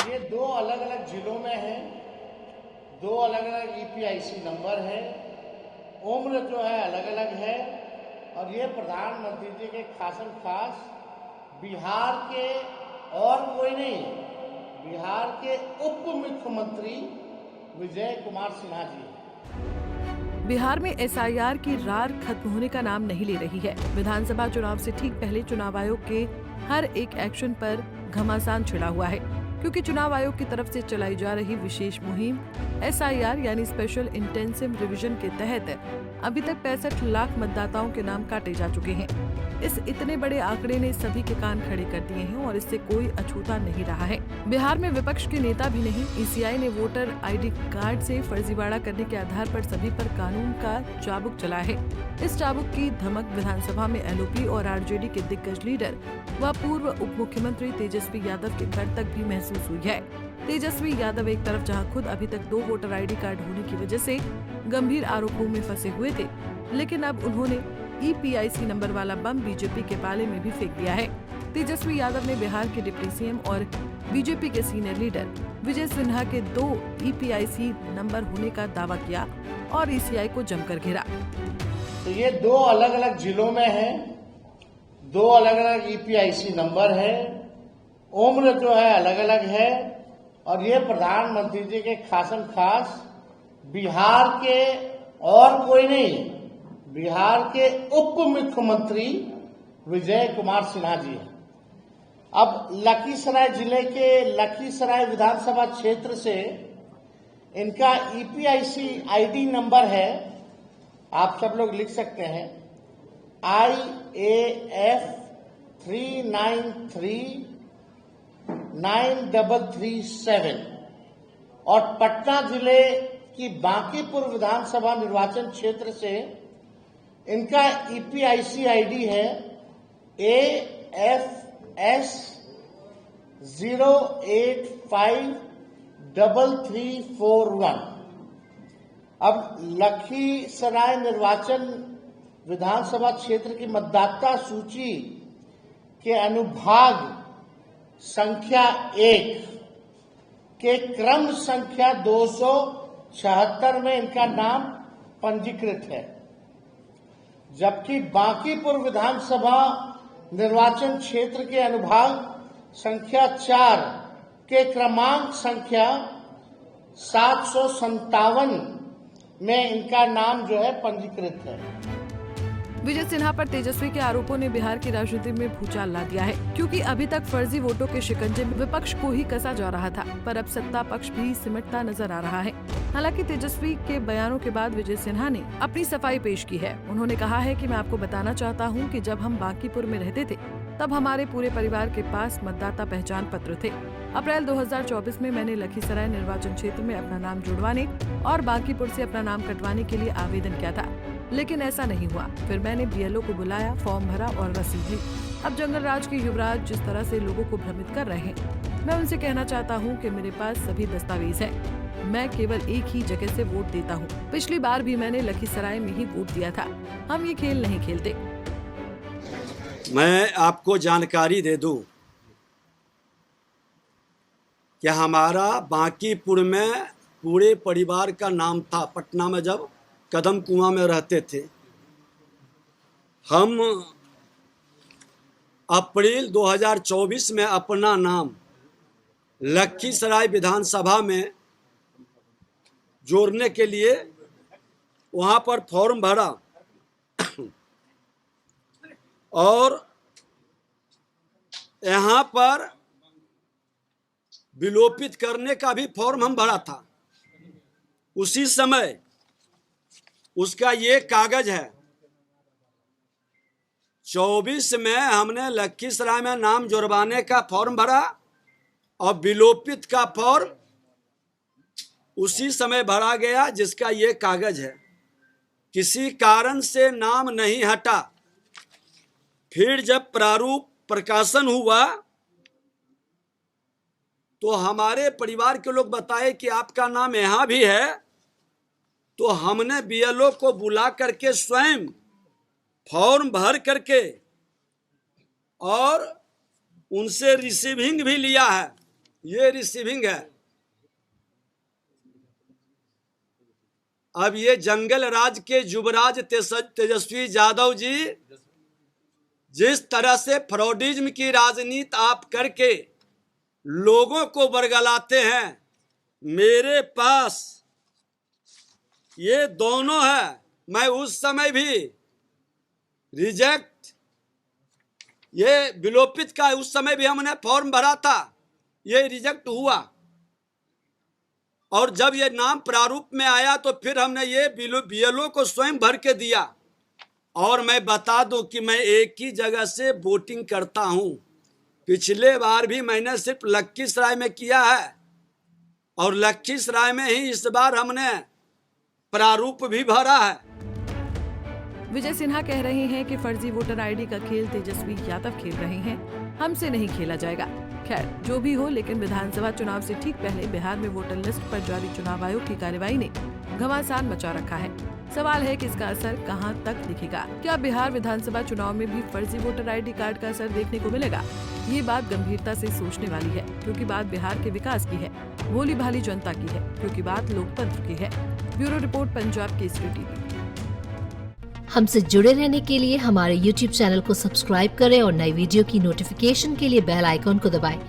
ये दो अलग अलग जिलों में है, दो अलग अलग ईपीआईसी नंबर है, उम्र जो है अलग अलग है। और ये प्रधानमंत्री जी के खासम खास बिहार के और कोई नहीं, बिहार के उप मुख्यमंत्री विजय कुमार सिन्हा जी हैं। बिहार में एसआईआर की रार खत्म होने का नाम नहीं ले रही है। विधानसभा चुनाव से ठीक पहले चुनाव आयोग के हर एक एक्शन पर घमासान छिड़ा हुआ है, क्योंकि चुनाव आयोग की तरफ से चलाई जा रही विशेष मुहिम एसआईआर यानी स्पेशल इंटेंसिव रिवीजन के तहत अभी तक 65 लाख मतदाताओं के नाम काटे जा चुके हैं। इस इतने बड़े आंकड़े ने सभी के कान खड़े कर दिए हैं और इससे कोई अछूता नहीं रहा है। बिहार में विपक्ष के नेता भी नहीं, ईसीआई ने वोटर आईडी कार्ड से फर्जीवाड़ा करने के आधार पर सभी पर कानून का चाबुक चलाया है। इस चाबुक की धमक विधानसभा में एलओपी और आरजेडी के दिग्गज लीडर व पूर्व उप मुख्यमंत्री तेजस्वी यादव के घर तक भी महसूस हुई है। तेजस्वी यादव एक तरफ जहां खुद अभी तक 2 वोटर आईडी कार्ड होने की वजह से गंभीर आरोपों में फंसे हुए थे, लेकिन अब उन्होंने ईपीआईसी नंबर वाला बम बीजेपी के पाले में भी फेंक दिया है। तेजस्वी यादव ने बिहार के डिप्टी सीएम और बीजेपी के सीनियर लीडर विजय सिन्हा के 2 ईपीआईसी नंबर होने का दावा किया और ईसीआई को जमकर घेरा। तो ये दो अलग अलग जिलों में है, दो अलग अलग ईपीआईसी नंबर है, उम्र जो है अलग अलग है। और ये प्रधानमंत्री जी के खासम खास बिहार के और कोई नहीं, बिहार के उप मुख्यमंत्री विजय कुमार सिन्हा जी हैं। अब लखीसराय जिले के लखीसराय विधानसभा क्षेत्र से इनका ईपीआईसी आईडी नंबर है, आप सब लोग लिख सकते हैं, IAF 393937। और पटना जिले की बांकीपुर विधानसभा निर्वाचन क्षेत्र से इनका ईपीआईसी आईडी है AFS 0853341। अब लखीसराय निर्वाचन विधानसभा क्षेत्र की मतदाता सूची के अनुभाग संख्या 1 के क्रम संख्या 276 में इनका नाम पंजीकृत है, जबकि बांकीपुर विधानसभा निर्वाचन क्षेत्र के अनुभाग संख्या 4 के क्रमांक संख्या 757 में इनका नाम जो है पंजीकृत है। विजय सिन्हा पर तेजस्वी के आरोपों ने बिहार की राजनीति में भूचाल ला दिया है, क्योंकि अभी तक फर्जी वोटों के शिकंजे में विपक्ष को ही कसा जा रहा था, पर अब सत्ता पक्ष भी सिमटता नजर आ रहा है। हालांकि तेजस्वी के बयानों के बाद विजय सिन्हा ने अपनी सफाई पेश की है। उन्होंने कहा है कि मैं आपको बताना चाहता हूं कि जब हम बांकीपुर में रहते थे तब हमारे पूरे परिवार के पास मतदाता पहचान पत्र थे। अप्रैल 2024 में मैंने लखीसराय निर्वाचन क्षेत्र में अपना नाम जुड़वाने और बांकीपुर से अपना नाम कटवाने के लिए आवेदन किया था, लेकिन ऐसा नहीं हुआ। फिर मैंने बीएलओ को बुलाया, फॉर्म भरा और रसीद ली। अब जंगल राज के युवराज जिस तरह से लोगों को भ्रमित कर रहे हैं, मैं उनसे कहना चाहता हूं कि मेरे पास सभी दस्तावेज हैं। मैं केवल एक ही जगह से वोट देता हूं। पिछली बार भी मैंने लखीसराय में ही वोट दिया था। हम ये खेल नहीं खेलते। मैं आपको जानकारी दे दूं कि हमारा बांकीपुर में पूरे परिवार का नाम था। पटना में जब कदम कुआं में रहते थे, हम अप्रैल 2024 में अपना नाम लखीसराय विधानसभा में जोड़ने के लिए वहां पर फॉर्म भरा और यहाँ पर विलोपित करने का भी फॉर्म हम भरा था। उसी समय उसका ये कागज है। 24 में हमने लखीसराय में नाम जुड़वाने का फॉर्म भरा और विलोपित का फॉर्म उसी समय भरा गया, जिसका ये कागज है। किसी कारण से नाम नहीं हटा। फिर जब प्रारूप प्रकाशन हुआ तो हमारे परिवार के लोग बताए कि आपका नाम यहाँ भी है, तो हमने बीएलओ को बुला करके स्वयं फॉर्म भर करके और उनसे रिसीविंग भी लिया है ये रिसीविंग है। अब ये जंगल राज के युवराज तेजस्वी यादव जी जिस तरह से फ्रॉडिज्म की राजनीति आप करके लोगों को बरगलाते हैं, मेरे पास ये दोनों है। मैं उस समय भी रिजेक्ट, ये विलोपित का उस समय भी हमने फॉर्म भरा था, ये रिजेक्ट हुआ। और जब ये नाम प्रारूप में आया तो फिर हमने ये बीएलओ को स्वयं भर के दिया। और मैं बता दूं कि मैं एक ही जगह से वोटिंग करता हूं। पिछले बार भी मैंने सिर्फ लखीसराय में किया है और लखीसराय में ही इस बार हमने प्रारूप भी भरा है। विजय सिन्हा कह रहे हैं कि फर्जी वोटर आईडी का खेल तेजस्वी यादव खेल रहे हैं, हमसे नहीं खेला जाएगा। खैर जो भी हो, लेकिन विधानसभा चुनाव से ठीक पहले बिहार में वोटर लिस्ट पर जारी चुनाव आयोग की कार्रवाई ने घमासान मचा रखा है। सवाल है कि इसका असर कहां तक दिखेगा। क्या बिहार विधानसभा चुनाव में भी फर्जी वोटर आईडी कार्ड का असर देखने को मिलेगा? ये बात गंभीरता से सोचने वाली है, क्योंकि बात बिहार के विकास की है, भोली भाली जनता की है, क्योंकि बात लोकतंत्र की है। Bureau report, Punjab Kesari TV. हमसे जुड़े रहने के लिए हमारे YouTube चैनल को सब्सक्राइब करें और नई वीडियो की नोटिफिकेशन के लिए बेल आइकॉन को दबाएं।